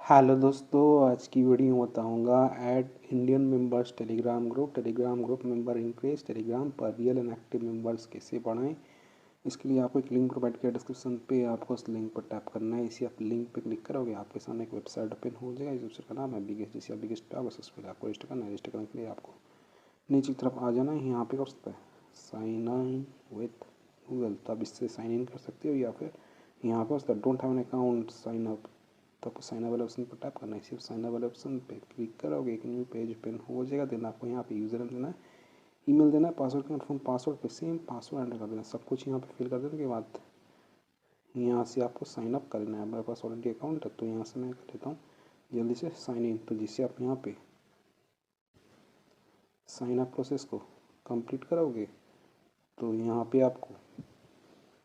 Hello दोस्तों, आज की वीडियो में बताऊंगा add Indian members Telegram group member increase Telegram पर रियल एंड एक्टिव मेंबर्स कैसे बढ़ाएं। इसके लिए आपको एक लिंक प्रोवाइड किया डिस्क्रिप्शन पे, आपको उस लिंक पर टैप करना है। इसी आप लिंक पे क्लिक करोगे आपके सामने एक वेबसाइट ओपन हो जाएगा। इस वेबसाइट का नाम है बिगेस्ट। जैसे आप बिगेस्ट पे आओगे सबसे पहले आपको रजिस्टर करना है। रजिस्टर करने के लिए आपको नीचे की तरफ आ जाना है। यहाँ पे कर सकते हैं साइन इन विथ गूगल, तो आप इससे साइन इन कर सकते हो, या फिर यहाँ पे उसका don't have an account sign up, तो आपको साइन अप वाले ऑप्शन पर टैप करना है। सिर्फ साइन अप वाले ऑप्शन पे क्लिक करोगे एक न्यू पेज ओपन हो जाएगा। देन आपको यहाँ पे यूज़र नेम देना है, ईमेल देना है, पासवर्ड के फोन पासवर्ड पे सेम पासवर्ड एंटर कर देना। सब कुछ यहाँ पे फिल कर देने के बाद यहाँ से आपको साइन अप करना है। मेरे पास ऑलरेडी अकाउंट है तो यहाँ से मैं कर देता हूँ जल्दी से साइन इन। तो जिससे आप यहाँ पे साइन अप प्रोसेस को कंप्लीट करोगे तो यहाँ पे आपको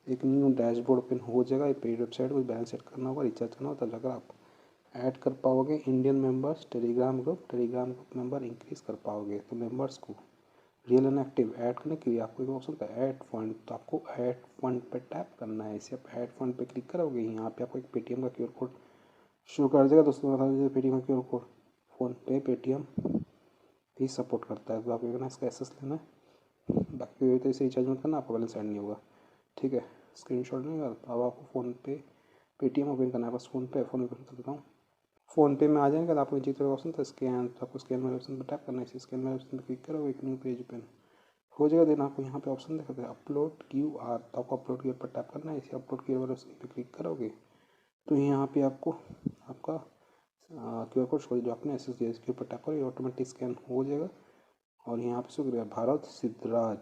एक न्यू डैशबोर्ड ओपन हो जाएगा। ये पेड वेबसाइट को बैलेंस सेट करना होगा, रिचार्ज करना होगा, तब जाकर आप ऐड कर पाओगे Indian members Telegram group member increase कर पाओगे। तो मेंबर्स को रियल एंड एक्टिव ऐड करने के लिए आपको एक ऑप्शन होता है ऐड फंड, तो आपको ऐड फंड पे टैप करना है। इसे आप ऐड फंड पे क्लिक करोगे यहाँ पे आपको एक पेटीएम का क्यूआर कोड शो कर देगा। दोस्तों बता दीजिए पेटीएम का क्यूआर कोड फ़ोनपे पेटीएम ही सपोर्ट करता है, तो आपको कहना इसका एक्सेस लेना है। बाकी तो इसे रिचार्ज मत करना, आपको बैलेंस ऐड नहीं होगा, ठीक है। स्क्रीनशॉट नहीं होगा। अब आपको फ़ोनपे पेटीएम ओपन करना है। बस फ़ोनपे फ़ोन ओपन कर देता हूँ। फ़ोनपे में आ जाएगा। आपको नीचे तरफ ऑप्शन था स्कैन, तो आपको स्कैन वाले ऑप्शन पर टैप करना है। इसे स्कैन वाले ऑप्शन पर क्लिक करोगे एक न्यू पेज ओपन हो जाएगा। देन आपको यहाँ पे ऑप्शन दिखाता है अपलोड क्यूआर, तो आपको अपलोड क्यूआर पर टैप करना है। इसे अपलोड क्यूआर वाले ऑप्शन पर क्लिक करोगे तो यहाँ पे आपको आपका क्यूआर कोड शो जो आपने एस एस डी के ऊपर टैप करोगे ऑटोमेटिक स्कैन हो जाएगा। और यहाँ पे शो करेगा भारत सिद्धराज।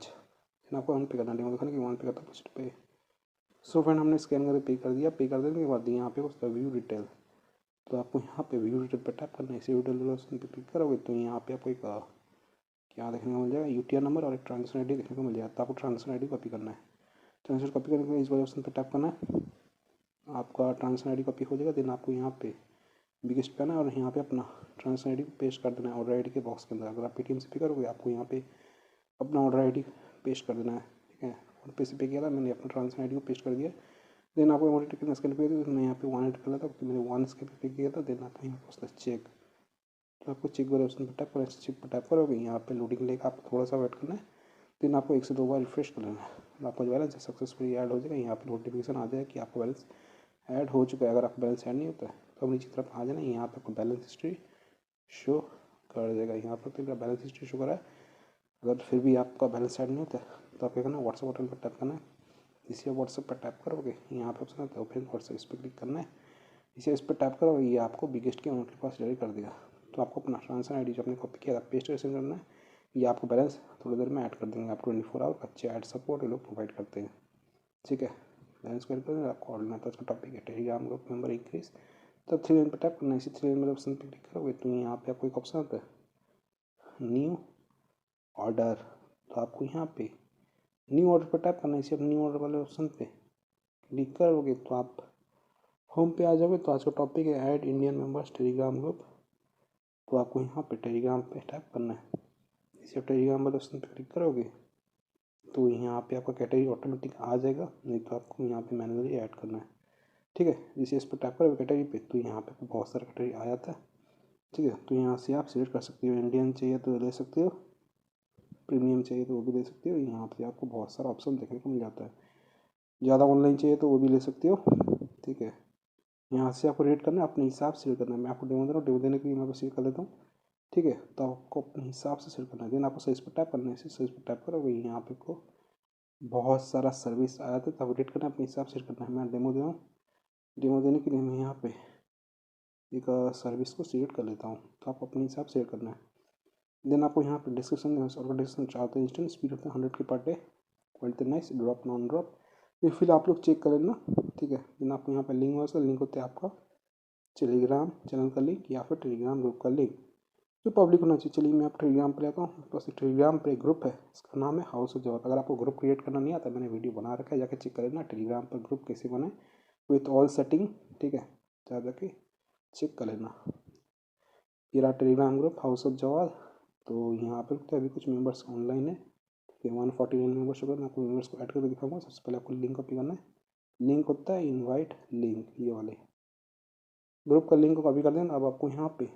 देन आपको वन पे करना है, दिखाने की वन पे करता है पे। सो फ्रेंड हमने स्कैन करके पे कर दिया। पे कर देने के बाद यहाँ पे उसका व्यू डिटेल, तो आपको यहाँ पे व्यू डिटेल पर टैप करना है। इसे व्यू डिटेल ऑप्शन पे क्लिक करोगे तो यहाँ पे आपको एक क्या देखने को मिल जाएगा, यूटीआर नंबर और एक ट्रांजेक्शन आईडी देखने को मिल जाएगा। तो आपको ट्रांजेक्शन आईडी कॉपी करना है। ट्रांजेक्शन कॉपी करने के लिए इस वाले ऑप्शन पर टैप करना है, आपका ट्रांजेक्शन आईडी कॉपी हो जाएगा। देन आपको यहाँ पे बिगेस्ट पे आना है और यहाँ पे अपना ट्रांजेक्शन आईडी पेस्ट कर देना है ऑर्डर आईडी के बॉक्स के अंदर। अगर आप पेटीएम से पे करोगे आपको यहाँ पे अपना ऑर्डर आईडी पेस्ट कर देना है, ठीक है। और पे से पे किया था मैंने, अपना ट्रांजेक्शन आईडी को पेस्ट कर दिया। देन आपको अमाउंट कितना स्कैन पे किया था, मैं यहाँ पे 1 एंटर कर लेता हूँ क्योंकि मैंने 1 स्कैन पे किया था। देन आपको यहाँ पे चेक, तो आपको चेक वाले ऑप्शन पर टैप करना है। चेक पर टैप करोगे यहाँ पे लोडिंग लेगा, आपको थोड़ा सा वेट करना है। देन आपको 1 से 2 बार रिफ्रेश कर लेना है। आपका जो बैलेंस सक्सेसफुली ऐड हो जाएगा। यहाँ पे नोटिफिकेशन आ जाएगा कि आपका बैलेंस ऐड हो चुका है। अगर आपका बैलेंस ऐड नहीं होता है तो अब नीचे की तरफ आ जाना, यहाँ पे आपको बैलेंस हिस्ट्री शो कर देगा। यहाँ पर तो मेरा बैलेंस हिस्ट्री शो कर रहा है। अगर फिर भी आपका बैलेंस ऐड नहीं होता है तो आप क्या करना है, व्हाट्सएप बटन पर टैप करना है। इसे व्हाट्सएप पर टैप करोगे यहाँ पे ऑप्शन आता है ओपन व्हाट्सएप, इस पर क्लिक करना है। इसे इस पर टैप करोगे ये आपको बिगेस्ट के अमाउंट के पास डायरेक्ट कर देगा। तो आपको अपना ट्रांजेक्शन आईडी जो आपने कॉपी किया था पेस्ट करके करना है। ये आपको बैलेंस थोड़ी देर में ऐड कर देंगे। आप 24 आवर अच्छे ऐड सपोर्ट ये लोग प्रोवाइड करते हैं, ठीक है। बैलेंस कर आपको ऑर्डर आता है। उसका टॉपिक है टेलीग्राम ग्रुप मेंबर इंक्रीज। तो 3 लाइन पर टैप करना है। इसी 3 लाइन ऑप्शन पर क्लिक करोगे तो यहाँ पे आपको एक ऑप्शन आता है न्यू ऑर्डर, तो आपको यहाँ पे न्यू ऑर्डर पर टैप करना है। इसे आप न्यू ऑर्डर वाले ऑप्शन पे क्लिक करोगे तो आप होम पे आ जाओगे। तो आज का टॉपिक है add Indian members Telegram group, तो आपको यहाँ पे टेलीग्राम पे टैप करना है। इसे आप टेलीग्राम वाले ऑप्शन पे क्लिक करोगे तो यहाँ पे आपका कैटेगरी ऑटोमेटिक आ जाएगा, नहीं तो आपको यहाँ पे मैनुअली ऐड करना है, ठीक है। जैसे इस पर टैप करोगे कैटेगरी पे तो यहाँ पे बहुत सारा कैटेगरी आ जाता है, ठीक है। तो यहाँ से आप सिलेक्ट कर सकते हो, इंडियन चाहिए तो ले सकते हो, प्रीमियम चाहिए तो वो भी ले सकते हो। यहाँ पे आपको बहुत सारा ऑप्शन देखने को मिल जाता है। ज़्यादा ऑनलाइन चाहिए तो वो भी ले सकते हो, ठीक है। यहाँ से आपको रेट करना है, अपने हिसाब से रेट करना है। मैं आपको डेमो दे रहा हूँ, डेमो देने के लिए मैं आपको कर देता हूँ, ठीक है। तो आपको अपने हिसाब से सेट करना है। देन आपको साइज़ पर टैप करना है। इसी साइज़ पर टैप करोगे यहाँ पे को बहुत सारा सर्विस आया था, तब रेट करना है, अपने हिसाब से सेट करना है। मैं डेमो दे रहा हूँ, डेमो देने के लिए मैं यहाँ पे एक सर्विस को सिलेक्ट कर लेता हूँ, तो आप अपने हिसाब से सेट करना है। देन आपको यहाँ पे डिस्क्रिप्शन में और डिस्क्रिप्शन चाहते हैं इंस्टेंट स्पीड होता है 100 के per day, quality nice, drop non drop, ये फिर आप लोग चेक कर लेना, ठीक है। देन आपको यहाँ पे लिंक होगा, लिंक होता है आपका टेलीग्राम चैनल का लिंक या फिर टेलीग्राम ग्रुप का लिंक जो पब्लिक होना चाहिए। चलिए मैं आप टेलीग्राम पे लेता हूँ। बस टेलीग्राम पे ग्रुप है, इसका नाम है हाउस ऑफ जवाब। अगर आपको ग्रुप क्रिएट करना नहीं आता, मैंने वीडियो बना रखा है, जाकर चेक कर लेना टेलीग्राम पर ग्रुप कैसे बनाए विथ ऑल सेटिंग, ठीक है। तो जाके चेक कर लेना। ये रहा टेलीग्राम ग्रुप हाउस ऑफ जवाब। तो यहाँ पर तो अभी कुछ मेंबर्स ऑनलाइन है, ठीक है। 149 मेंबर्स हो गए। मैं आपको मेंबर्स को ऐड करके दिखाऊंगा। सबसे पहले आपको लिंक कॉपी करना है। लिंक होता है इनवाइट लिंक, ये वाले ग्रुप का लिंक को कॉपी कर देना। अब आपको यहाँ पे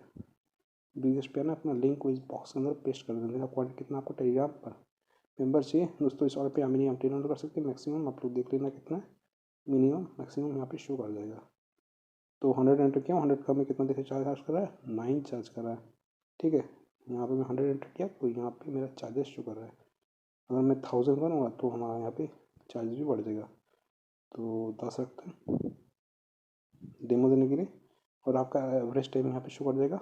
डिस्क पे ना अपना लिंक को इस बॉक्स के अंदर पेस्ट कर देना। क्वांटिटी कितना आपको टेलीग्राम पर मेंबर चाहिए दोस्तों, इस ऑर्डर पे मिनिमम 10 ऑर्डर कर सकते हैं, मैक्सिमम आप लोग देख लेना कितना मिनिमम मैक्सिमम यहाँ पे शो कर जाएगा। तो 100 एंटर किया, 100 का मैं कितना देखिए चार्ज कर रहा है, 9 चार्ज कर रहा है। ठीक है, यहाँ पे मैं 100 एंटर किया तो यहाँ पे मेरा चार्जेस शो कर रहा है। अगर मैं 1000 करूँगा तो हमारा यहाँ पे चार्ज भी बढ़ जाएगा। तो 10 रखते हैं डेमो देने के लिए, और आपका एवरेज टाइम यहाँ पे शो कर जाएगा।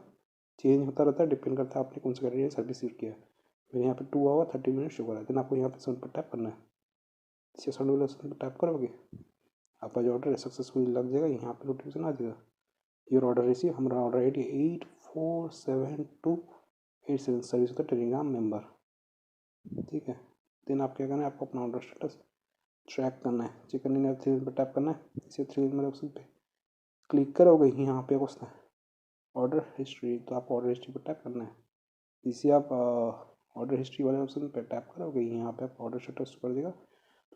चेंज होता रहता है, डिपेंड करता है आपने कौन सा कैटेगरी सर्विस यूज किया है। मेरे यहाँ पे 2 आवर 30 मिनट शो कर रहा है। देन आपको यहाँ पे सेंड पर टैप करना है। इसे सेंड वाले ऑप्शन पर टैप करोगे आपका जो ऑर्डर है सक्सेसफुल लग जाएगा। यहाँ पे नोटिफिकेशन आ जाएगा, योर ऑर्डर रिसीव। हमारा ऑर्डर आई डी 847287 सर्विस होता है टेलीग्राम मेंबर। ठीक है, देन आप क्या करना है, आपको अपना ऑर्डर स्टेटस ट्रैक करना है। चेक करने के थ्री पर टैप करना है। इसे थ्री वाले ऑप्शन पे क्लिक करोगे, यहाँ पे क्वेश्चन है ऑर्डर हिस्ट्री, तो आपको ऑर्डर हिस्ट्री पर टैप करना है। इसे आप ऑर्डर हिस्ट्री वाले ऑप्शन पे टैप करोगे, यहाँ पे आप ऑर्डर स्टेटस कर देगा।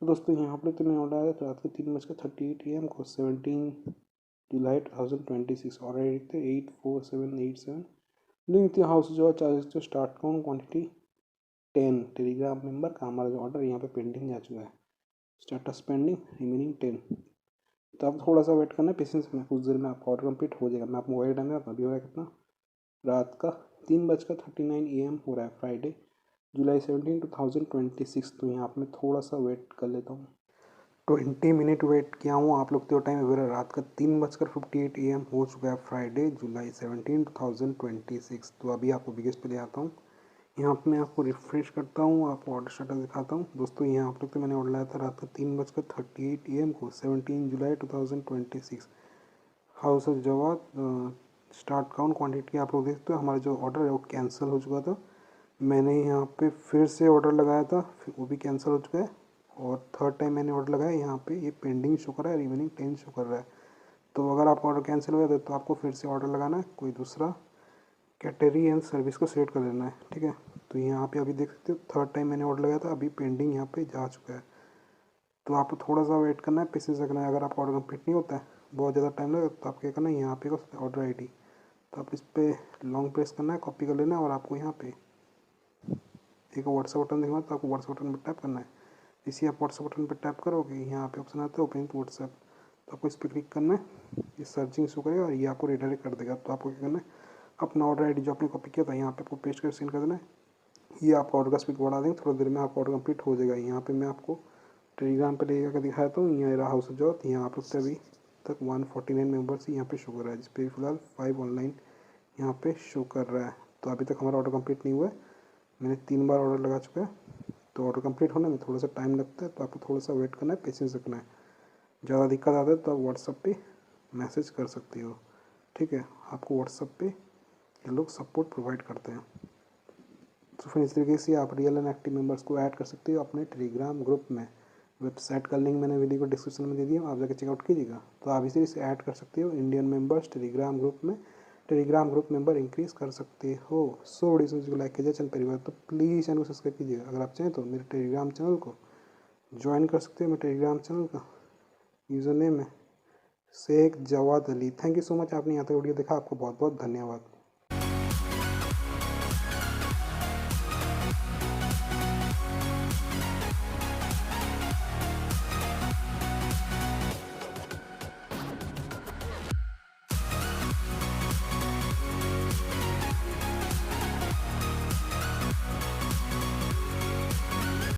तो दोस्तों यहाँ पर तो मैं ऑर्डर आया तो रात के 3:38 AM को 17 जुलाई 2026 ऑर्डर लिखते 84787 लिंक हाउस जो चार्जेस जो start count quantity 10 Telegram member का हमारा जो ऑर्डर यहाँ पे पेंडिंग जा चुका है, स्टेटस पेंडिंग रिमेनिंग 10। तो आप थोड़ा सा वेट करना है, पेशेंस में, कुछ देर में आपका ऑर्डर कंप्लीट हो जाएगा। मैं आपको मोबाइल टाइम में अभी हो रहा है कितना, रात का 3:39 AM हो रहा है, फ्राइडे जुलाई 17 2026। तो यहाँ पर मैं थोड़ा सा वेट कर लेता हूँ, 20 मिनट वेट किया हूँ। आप लोग तो टाइम मेरा रात का 3:58 AM हो चुका है, फ्राइडे जुलाई 17 2026। तो अभी आपको बिगेस्ट पे ले आता हूँ। यहाँ पे मैं आपको रिफ्रेश करता हूँ, आपको ऑर्डर स्टेटस दिखाता हूँ। दोस्तों यहाँ आप लोग तो मैंने ऑर्डर लाया था रात का 3:38 AM को 17 जुलाई 2026। हाउस ऑफ जवाब स्टार्ट काउंट क्वान्टिटी आप लोग देखते हो, हमारा जो ऑर्डर है वो कैंसिल हो चुका था। मैंने यहाँ पे फिर से ऑर्डर लगाया था, फिर वो भी कैंसिल हो चुका है। और थर्ड टाइम मैंने ऑर्डर लगाया, यहाँ पे ये पेंडिंग शो कर रहा है, रिमेनिंग 10 शो कर रहा है। तो अगर आपका ऑर्डर कैंसिल हो जाता है तो आपको फिर से ऑर्डर लगाना है, कोई दूसरा कैटेगरी एंड सर्विस को सिलेक्ट कर लेना है। ठीक है, तो यहाँ पे अभी देख सकते हो थर्ड टाइम मैंने ऑर्डर लगाया था, अभी पेंडिंग यहाँ पे जा चुका है। तो आपको थोड़ा सा वेट करना है, पेशेंस रखना है। अगर आपका ऑर्डर कंप्लीट नहीं होता है, बहुत ज़्यादा टाइम लगेगा, तो आप क्या करना है, यहाँ पे ऑर्डर आई डी, तो आप इस पर लॉन्ग प्रेस करना है, कॉपी कर लेना है, और आपको यहाँ पे एक व्हाट्सएप बटन देखना, तो आपको व्हाट्सएप बटन पर टैप करना है। इसी आप व्हाट्सएप बटन पर टैप करोगे, यहाँ पे ऑप्शन आता है ओपन टू व्हाट्सएप, तो आपको इस पर क्लिक करना है। ये सर्चिंग शो करेगा और ये आपको रिडायरेक्ट कर देगा। तो आपको क्या करना है, अपना ऑर्डर आई डी जो आपने कॉपी किया था यहाँ पे आपको पेस्ट कर सेंड कर देना है। ये आपका ऑर्डर का स्पीड बढ़ा देंगे, थोड़ी देर में आपका ऑर्डर कंप्लीट हो जाएगा। यहाँ पे मैं आपको टेलीग्राम पे लेकर के दिखाया था, यहाँ रहा हाउस जॉब। यहाँ आप लोग से अभी तक 149 मेंबर्स यहाँ पे शो कर रहा है, जिस पे फिलहाल 5 ऑनलाइन यहाँ पे शो कर रहा है। तो अभी तक हमारा ऑर्डर कंप्लीट नहीं हुआ है, मैंने 3 बार ऑर्डर लगा चुका है। तो ऑर्डर कंप्लीट होने में थोड़ा सा टाइम लगता है, तो आपको थोड़ा सा वेट करना है, पेशेंस रखना है। ज़्यादा दिक्कत आता है तो आप व्हाट्सएप पे मैसेज कर सकते हो। ठीक है, आपको व्हाट्सएप पे ये लोग सपोर्ट प्रोवाइड करते हैं। तो फिर इस तरीके से आप रियल एंड एक्टिव मेंबर्स को ऐड कर सकते हो अपने टेलीग्राम ग्रुप में। वेबसाइट का लिंक मैंने वीडियो को डिस्क्रिप्शन में दे दिया, आप जाकर चेकआउट कीजिएगा। तो आप इसी से ऐड कर सकते हो इंडियन मेंबर्स टेलीग्राम ग्रुप में, टेलीग्राम ग्रुप मेंबर इंक्रीज कर सकते हो। सो वीडियो को लाइक कीजिए चैनल परिवार, तो प्लीज़ चैनल को सब्सक्राइब कीजिएगा। अगर आप चाहें तो मेरे टेलीग्राम चैनल को ज्वाइन कर सकते हो। मेरे टेलीग्राम चैनल का यूज़र नेम है Shaikh Jawad Ali. Thank you so much, आपने यहाँ तक वीडियो देखा, आपको बहुत बहुत धन्यवाद।